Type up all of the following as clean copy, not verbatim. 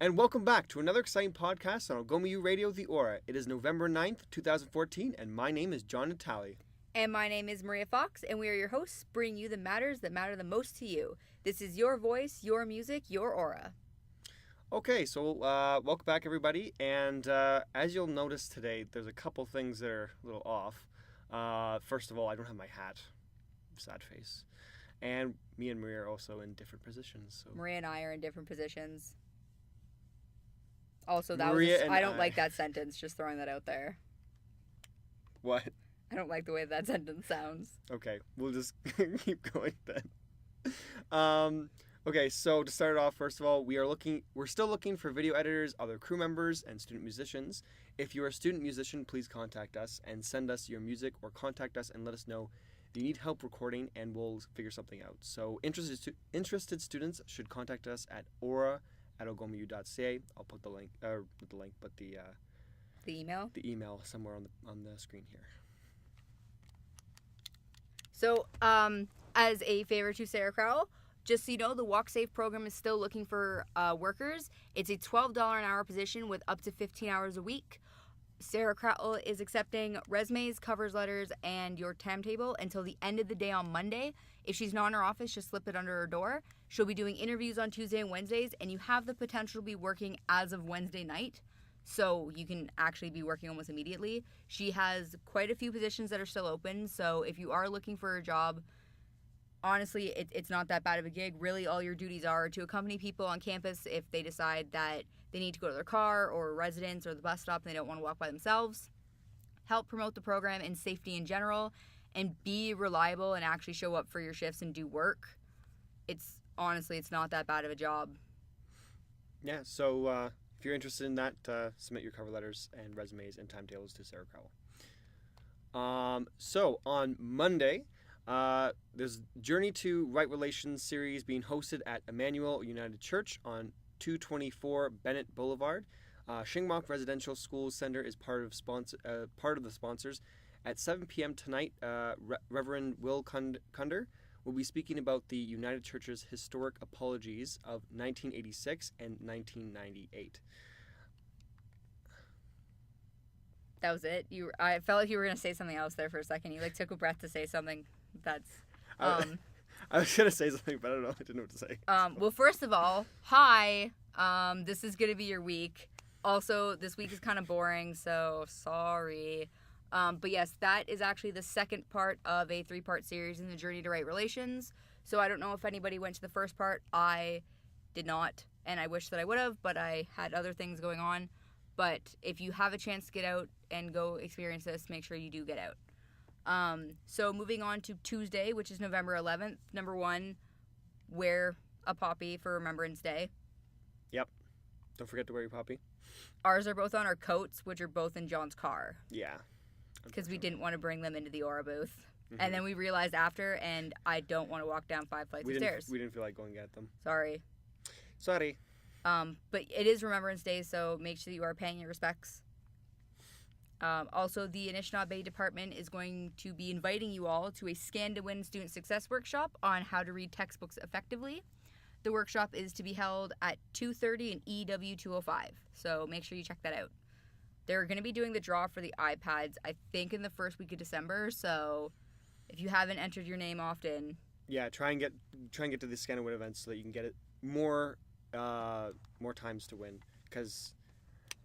And welcome back to another exciting podcast on Algoma U Radio, The Aura. It is November 9th, 2014, and my name is Jon Natale. And my name is Maria Fox, and we are your hosts, bringing you the matters that matter the most to you. This is your voice, your music, your aura. Okay, so welcome back, everybody. And as you'll notice today, there's a couple things that are a little off. First of all, I don't have my hat. Sad face. And me and Maria are also in different positions. So. Maria and I are in different positions. Also, I don't like that sentence, just throwing that out there. What? I don't like the way that sentence sounds. Okay, we'll just keep going then. Okay, so to start off, first of all, we're still looking for video editors, other crew members, and student musicians. If you're a student musician, please contact us and send us your music, or contact us and let us know if you need help recording, and we'll figure something out. So interested students should contact us at aura@algomau.ca. I'll put the link, the email? The email somewhere on the screen here. So, as a favor to Sarah Crowell, just so you know, the Walk Safe program is still looking for workers. It's a $12 an hour position with up to 15 hours a week. Sarah Crowell is accepting resumes, covers letters, and your timetable until the end of the day on Monday. If she's not in her office, just slip it under her door. She'll be doing interviews on Tuesday and Wednesdays, and you have the potential to be working as of Wednesday night. So you can actually be working almost immediately. She has quite a few positions that are still open. So if you are looking for a job, honestly, it's not that bad of a gig. Really, all your duties are to accompany people on campus if they decide that they need to go to their car or residence or the bus stop and they don't want to walk by themselves. Help promote the program and safety in general, and be reliable and actually show up for your shifts and do work. It's not that bad of a job. Yeah, so if you're interested in that, submit your cover letters and resumes and timetables to Sarah Crowell. So on Monday, there's Journey to Right Relations series being hosted at Emmanuel United Church on 224 Bennett Boulevard. Shingmok Residential School Center is part of the sponsors. At 7 p.m. tonight, Reverend Will Kunder will be speaking about the United Church's historic apologies of 1986 and 1998. That was it? I felt like you were going to say something else there for a second. You took a breath to say something. That's... I was going to say something, but I don't know. I didn't know what to say. Well, first of all, hi. This is going to be your week. Also, this week is kind of boring, so sorry. But yes, that is actually the second part of a 3-part series in the Journey to Right Relations. So I don't know if anybody went to the first part. I did not, and I wish that I would have, but I had other things going on. But if you have a chance to get out and go experience this, make sure you do get out. So moving on to Tuesday, which is November 11th. Number 1, wear a poppy for Remembrance Day. Yep. Don't forget to wear your poppy. Ours are both on our coats, which are both in John's car. Yeah. Because we didn't want to bring them into the Aura booth. Mm-hmm. And then we realized after, and I don't want to walk down 5 flights of stairs. We didn't feel like going at them. Sorry. But it is Remembrance Day, so make sure that you are paying your respects. Also, the Anishinaabe Department is going to be inviting you all to a Scan to Win Student Success Workshop on how to read textbooks effectively. The workshop is to be held at 2:30 in EW 205, so make sure you check that out. They're going to be doing the draw for the iPads, I think, in the first week of December, so if you haven't entered your name often... Yeah, try and get to the Scan to Win events so that you can get it more times to win, because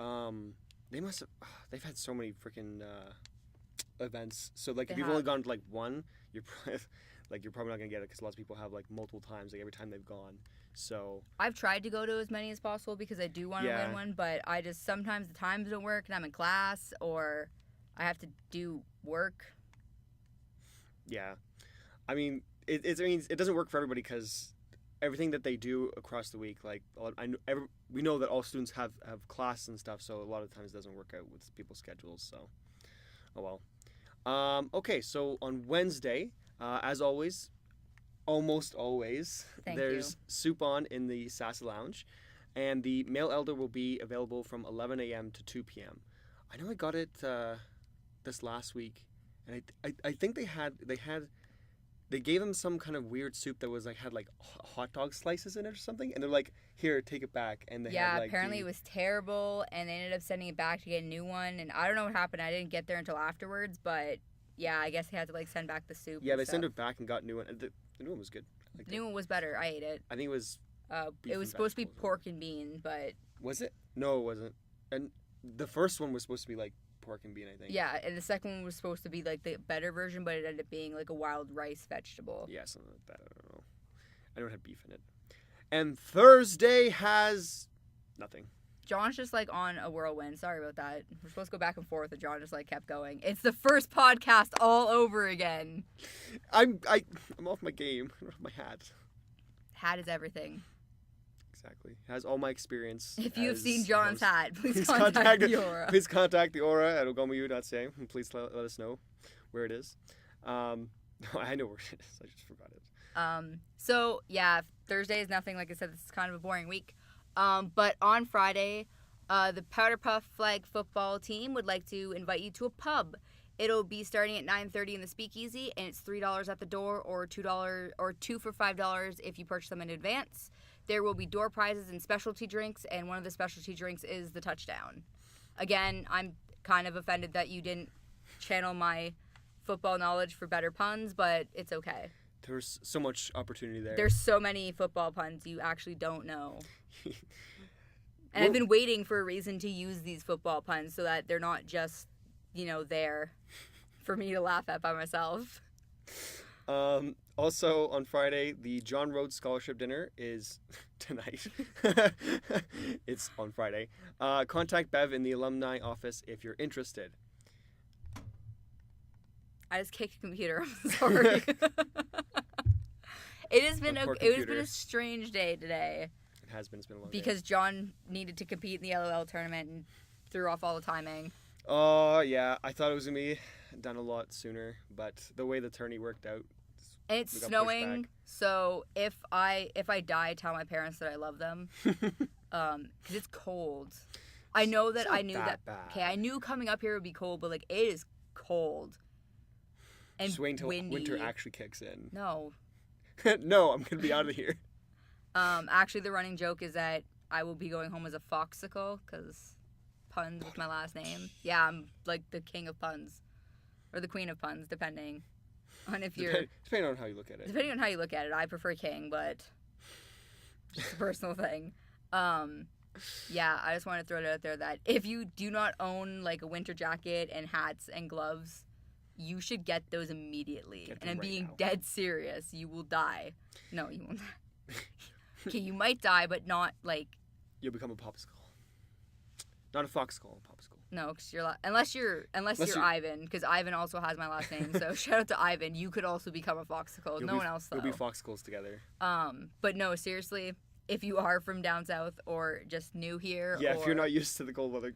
they've had so many freaking events. So if you've only gone to one, you're probably not gonna get it, because lots of people have multiple times, every time they've gone. So I've tried to go to as many as possible because I do want to win one, but I just sometimes the times don't work and I'm in class or I have to do work. Yeah, I mean it doesn't work for everybody, because everything that they do across the week, we know that all students have class and stuff, so a lot of times it doesn't work out with people's schedules. So, oh well. Okay, so on Wednesday, as always, almost always, there's soup on in the Sassy Lounge, and the male elder will be available from 11 a.m. to 2 p.m. I know I got it this last week, and I think they had they gave him some kind of weird soup that was like had like hot dog slices in it or something, and they're like, "Here, take it back." And they had, like, apparently it was terrible, and they ended up sending it back to get a new one. And I don't know what happened. I didn't get there until afterwards, but yeah, I guess they had to like send back the soup. Yeah, they stuff. sent it back and got new one. The new one was good. The new one was better. I ate it. I think it was. It was supposed to be pork and bean, but Was it? No, it wasn't. And the first one was supposed to be like pork and bean, I think. yeah, and the second one was supposed to be like the better version, but it ended up being like a wild rice vegetable. Yeah, something like that. I don't know. I don't have beef in it. And Thursday has nothing. John's just like on a whirlwind. Sorry about that. We're supposed to go back and forth, and John just like kept going. It's the first podcast all over again. I'm off my game. I don't have my hat. Hat is everything. Exactly. Has all my experience. If you have as seen a John's host. hat, please contact the Aura. Please contact the Aura at algomau.ca and please let us know where it is. I know where it is. I just forgot it. So yeah, Thursday is nothing. Like I said, this is kind of a boring week. But on Friday, the Powder Puff Flag football team would like to invite you to a pub. It'll be starting at 9:30 in the Speakeasy, and it's $3 at the door, or $2 or two for $5 if you purchase them in advance. There will be door prizes and specialty drinks, and one of the specialty drinks is the touchdown. Again, I'm kind of offended that you didn't channel my football knowledge for better puns, but it's okay. There's so much opportunity there. There's so many football puns you actually don't know. And I've been waiting for a reason to use these football puns so that they're not just, there for me to laugh at by myself. Also on Friday, the John Rhodes Scholarship Dinner is tonight. It's on Friday. Contact Bev in the alumni office if you're interested. I just kicked the computer. I'm sorry. It has been a strange day today. It has been. It's been a long because day. John needed to compete in the LOL tournament and threw off all the timing. Oh, yeah. I thought it was going to be done a lot sooner, but the way the tourney worked out. And it's snowing, so if I die, tell my parents that I love them. Because it's cold. I know that I knew that. Bad. Okay, I knew coming up here would be cold, but like it is cold. And just wait until windy. winter actually kicks in. No. No, I'm going to be out of here. Actually, the running joke is that I will be going home as a foxicle, because puns with my last name. Yeah, I'm like the king of puns. Or the queen of puns, depending on if you're... Depending on how you look at it. Depending on how you look at it. I prefer king, but just a personal thing. Yeah, I just want to throw it out there that if you do not own like a winter jacket and hats and gloves, you should get those immediately. And I'm being dead serious. You will die. No, you won't. Okay, you might die, but not like... You'll become a popsicle. Not a foxcole, a popsicle. No, because unless you're Ivan, because Ivan also has my last name. So shout out to Ivan. You could also become a foxicle. No one else though. You'll be foxicles together. But no, seriously, if you are from down south or just new here, yeah, if you're not used to the cold weather,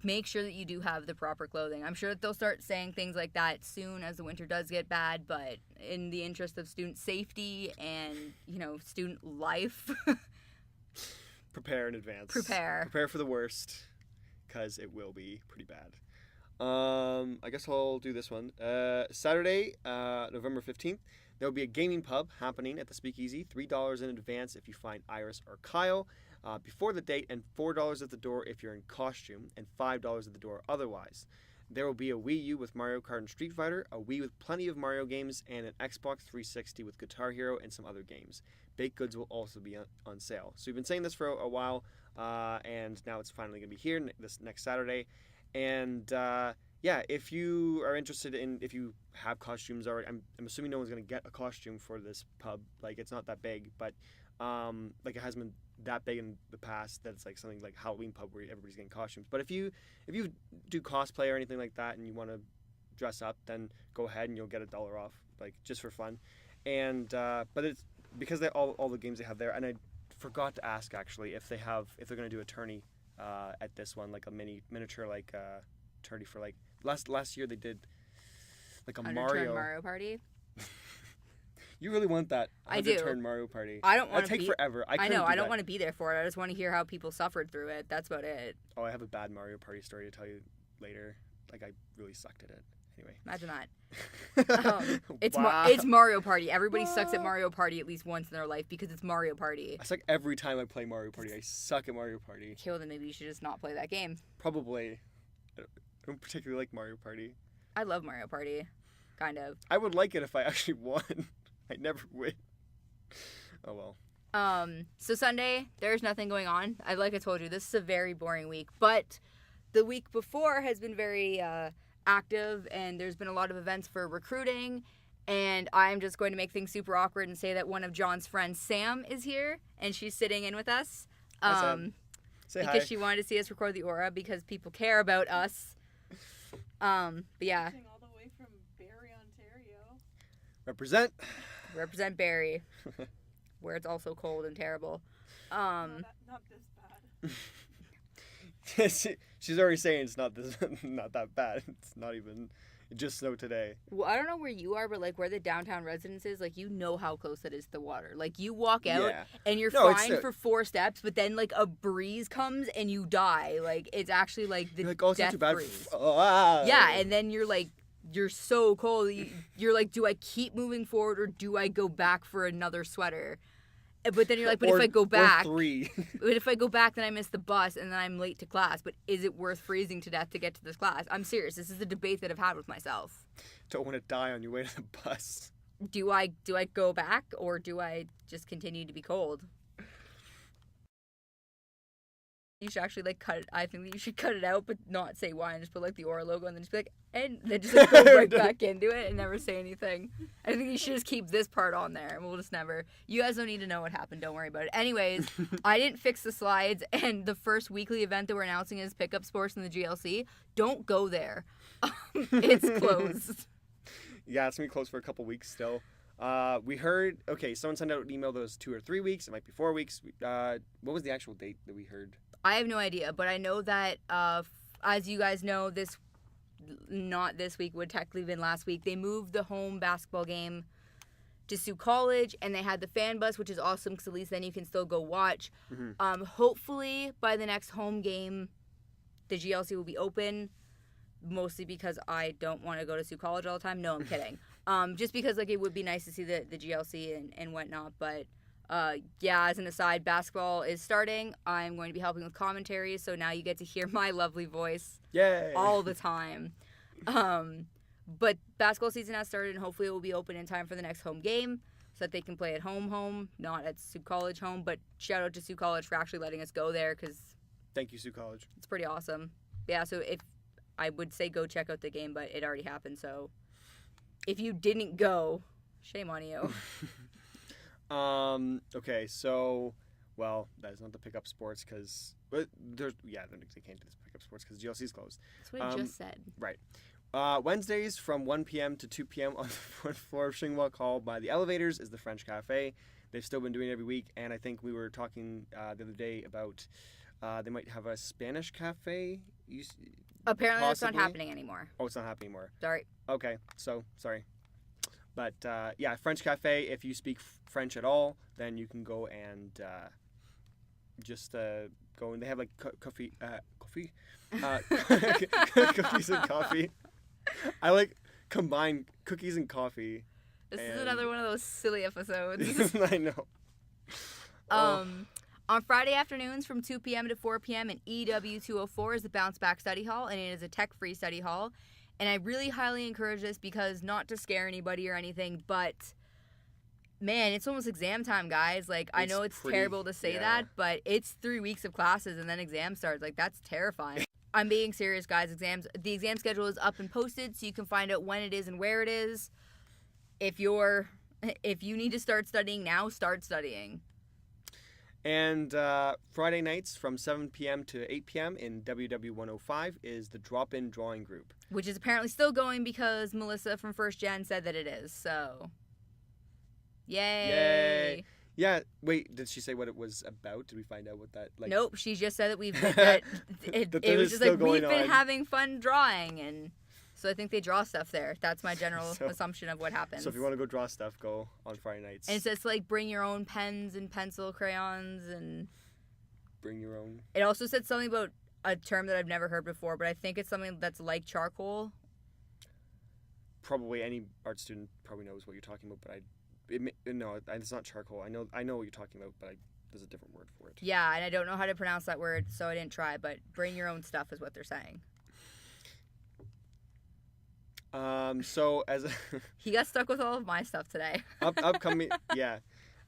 make sure that you do have the proper clothing. I'm sure that they'll start saying things like that soon as the winter does get bad. But in the interest of student safety and student life, prepare in advance. Prepare for the worst. Because it will be pretty bad. I guess I'll do this one. Saturday, November 15th, there will be a gaming pub happening at the Speakeasy. $3 in advance if you find Iris or Kyle before the date, and $4 at the door if you're in costume, and $5 at the door otherwise. There will be a Wii U with Mario Kart and Street Fighter, a Wii with plenty of Mario games, and an Xbox 360 with Guitar Hero and some other games. Baked goods will also be on sale. So we've been saying this for a while, and now it's finally going to be here this next Saturday. And if you are interested if you have costumes already, I'm assuming no one's going to get a costume for this pub. Like, it's not that big, but it hasn't been that big in the past that it's like something like Halloween pub where everybody's getting costumes. But if you do cosplay or anything like that and you want to dress up, then go ahead and you'll get $1 off, like, just for fun. And but it's because all the games they have there. And I forgot to ask actually if they're going to do a tourney at this one, like a miniature tourney for like last year they did like a Mario Party. You really want that? I do. Turn Mario Party. I don't want to take forever. I know. I don't want to be there for it. I just want to hear how people suffered through it. That's about it. Oh, I have a bad Mario Party story to tell you later. Like, I really sucked at it, Anyway. Imagine that. Wow. It's Mario Party. Everybody sucks at Mario Party at least once in their life because it's Mario Party. I suck every time I play Mario Party. I suck at Mario Party. Okay, well then maybe you should just not play that game. Probably. I don't particularly like Mario Party. I love Mario Party. Kind of. I would like it if I actually won. I never win. Oh well. So Sunday, there's nothing going on. Like I told you, this is a very boring week. But the week before has been very active, and there's been a lot of events for recruiting. And I'm just going to make things super awkward and say that one of Jon's friends, Sam, is here, and she's sitting in with us. Hi, Sam. Say because hi. she wanted to see us record the Aura because people care about us. But yeah. All the way from Barrie, Ontario. Represent Barrie, where it's also cold and terrible. Not this bad. She's already saying it's not that bad. It's not even. It just snowed today. Well, I don't know where you are, but like where the downtown residence is, like you know how close it is to the water. Like you walk out and you're fine for 4 steps, but then like a breeze comes and you die. Like it's actually like the oh, it's not death too bad. breeze. Oh. Yeah, and then you're like. You're so cold. You're like, do I keep moving forward or do I go back for another sweater? But then you're like, if I go back, or 3. but if I go back, then I miss the bus and then I'm late to class. But is it worth freezing to death to get to this class? I'm serious. This is a debate that I've had with myself. Don't want to die on your way to the bus. Do I go back or do I just continue to be cold? You should actually like cut it. I think that you should cut it out, but not say why, and just put like the Aura logo, and then just be like, and then just like, go right back into it and never say anything. I think you should just keep this part on there, and we'll just never. You guys don't need to know what happened. Don't worry about it. Anyways, I didn't fix the slides, and the first weekly event that we're announcing is Pickup Sports in the GLC. Don't go there. It's closed. Yeah, it's gonna be closed for a couple weeks still. We heard. Okay, someone sent out an email that was 2 or 3 weeks. It might be 4 weeks. What was the actual date that we heard? I have no idea, but I know that, as you guys know, not this week, would technically have been last week, they moved the home basketball game to Sioux College, and they had the fan bus, which is awesome, because at least then you can still go watch. Mm-hmm. Hopefully, by the next home game, the GLC will be open, mostly because I don't want to go to Sioux College all the time. No, I'm kidding. Just because, like, it would be nice to see the GLC and whatnot, but... yeah, as an aside, basketball is starting. I'm going to be helping with commentary, so now you get to hear my lovely voice all the time. But basketball season has started, and hopefully it will be open in time for the next home game so that they can play at home, not at Sioux College home. But shout out to Sioux College for actually letting us go there because... Thank you, Sioux College. It's pretty awesome. Yeah, so if I would say go check out the game, but it already happened, so if you didn't go, shame on you. Okay, so, well, that is not the Pickup Sports because, they can't do this Pickup Sports because GLC is closed. That's what I just said. Right. Wednesdays from 1 p.m. to 2 p.m. on the 4th floor of Shingwalk Hall by the elevators is the French Cafe. They've still been doing it every week, and I think we were talking the other day about they might have a Spanish cafe. Apparently that's not happening anymore. Oh, it's not happening anymore. Sorry. Okay, so, sorry. But, yeah, French Cafe, if you speak French at all, then you can go and just go and they have, like, coffee, cookies and coffee. I like combine cookies and coffee. This is another one of those silly episodes. I know. On Friday afternoons from 2 p.m. to 4 p.m. in EW204 is the Bounce Back Study Hall, and it is a tech-free study hall. And I really highly encourage this because, not to scare anybody or anything, but, man, it's almost exam time, guys. Like, I know it's terrible to say that, but it's 3 weeks of classes and then exam starts. Like, that's terrifying. I'm being serious, guys. The exam schedule is up and posted, so you can find out when it is and where it is. If you need to start studying now, start studying. And Friday nights from 7 p.m. to 8 p.m. in WW105 is the Drop-In Drawing Group. Which is apparently still going because Melissa from First Gen said that it is, so... Yay! Yeah, wait, did she say what it was about? Did we find out what that... like? Nope, she just said that it was just like, we've been having fun drawing, and... So I think they draw stuff there. That's my general assumption of what happens. So if you want to go draw stuff, go on Friday nights. And it says, like, bring your own pens and pencil crayons and... Bring your own. It also said something about a term that I've never heard before, but I think it's something that's like charcoal. probably any art student probably knows what you're talking about, but no, it's not charcoal. I know what you're talking about, but there's a different word for it. Yeah, and I don't know how to pronounce that word, so I didn't try, but bring your own stuff is what they're saying. So as he got stuck with all of my stuff today. upcoming, yeah.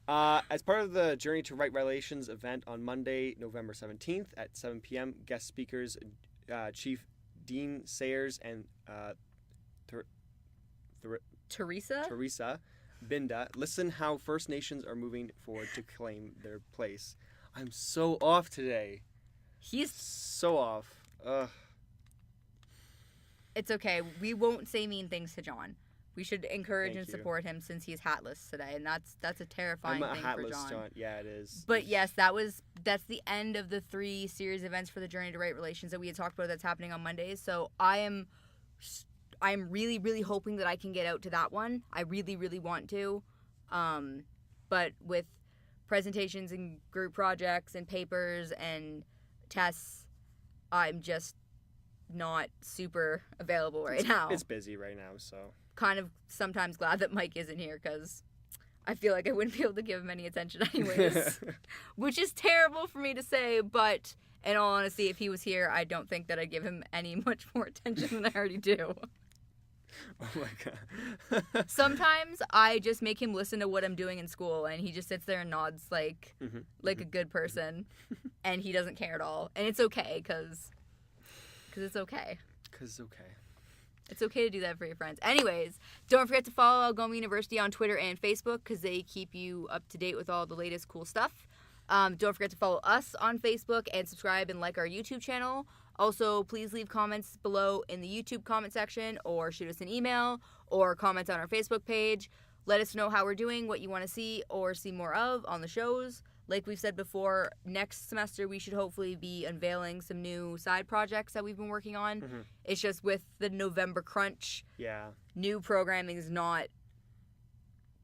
As part of the Journey to Right Relations event on Monday, November 17th at 7 p.m., guest speakers, Chief Dean Sayers and Teresa Binda, listen how First Nations are moving forward to claim their place. I'm so off today. He's so off. Ugh. It's okay. We won't say mean things to Jon. We should encourage Thank and you. support him since he's hatless today, and that's a terrifying I'm a thing hatless for Jon. Jon. Yeah, it is. But yes, that's the end of the 3 series events for the Journey to Right Relations that we had talked about that's happening on Mondays. So I'm really, really hoping that I can get out to that one. I really, really want to. But with presentations and group projects and papers and tests, I'm just not super available right now. It's busy right now, so. Kind of sometimes glad that Mike isn't here because I feel like I wouldn't be able to give him any attention anyways. Which is terrible for me to say, but in all honesty, if he was here, I don't think that I'd give him any much more attention than I already do. Oh my god. Sometimes I just make him listen to what I'm doing in school, and he just sits there and nods like a good person, and he doesn't care at all. And it's okay, because it's okay. It's okay to do that for your friends. Anyways, don't forget to follow Algoma University on Twitter and Facebook because they keep you up to date with all the latest cool stuff. Don't forget to follow us on Facebook and subscribe and like our YouTube channel. Also, please leave comments below in the YouTube comment section or shoot us an email or comment on our Facebook page. Let us know how we're doing, what you want to see or see more of on the shows. Like we've said before, next semester we should hopefully be unveiling some new side projects that we've been working on. It's just with the November crunch. Yeah. New programming is not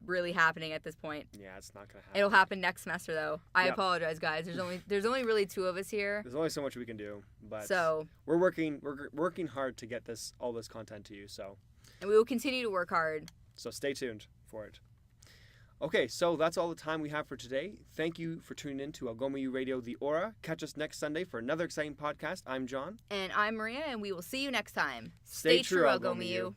really happening at this point. Yeah, it's not gonna happen. It'll happen next semester though. I apologize, guys. There's only really 2 of us here. There's only so much we can do, but so we're working hard to get all this content to you. So. And we will continue to work hard. So stay tuned for it. Okay, so that's all the time we have for today. Thank you for tuning in to Algoma U Radio The Aura. Catch us next Sunday for another exciting podcast. I'm Jon. And I'm Maria, and we will see you next time. Stay true, Algoma U.